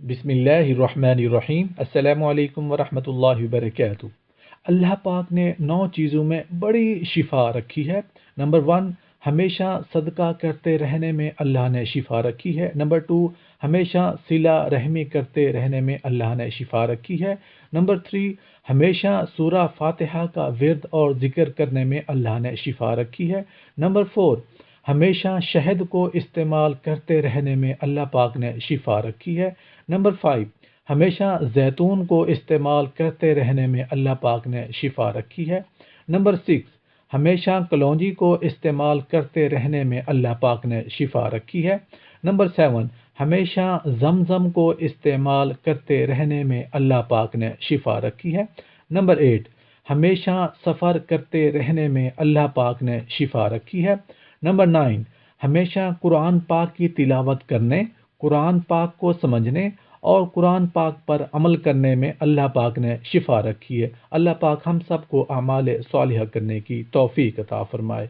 बिस्मिल्लाहिर्रहमानिर्रहीम। अस्सलामु अलैकुम वरहमतुल्लाहि वबरकातुहू। अल्लाह पाक ने 9 चीज़ों में बड़ी शिफा रखी है। नंबर 1, हमेशा सदका करते रहने में अल्लाह ने शिफा रखी है। नंबर 2, हमेशा सिला रहमी करते रहने में अल्लाह ने शिफा रखी है। नंबर 3, हमेशा सूरा फातिहा का विर्द और ज़िक्र करने में अल्लाह ने शिफा रखी है। नंबर 4, हमेशा शहद को इस्तेमाल करते रहने में अल्लाह पाक ने शिफा रखी है। नंबर 5, हमेशा जैतून को इस्तेमाल करते रहने में अल्लाह पाक ने शिफा रखी है। नंबर 6, हमेशा कलौंजी को इस्तेमाल करते रहने में अल्लाह पाक ने शिफा रखी है। नंबर 7, हमेशा ज़मज़म को इस्तेमाल करते रहने में अल्लाह पाक ने शिफा रखी है। नंबर 8, हमेशा सफ़र करते रहने में अल्लाह पाक ने शिफा रखी है। नंबर 9, हमेशा कुरान पाक की तिलावत करने, कुरान पाक को समझने और कुरान पाक पर अमल करने में अल्लाह पाक ने शिफा रखी है। अल्लाह पाक हम सब को अमाल सालिहा करने की तौफीक अता फरमाए।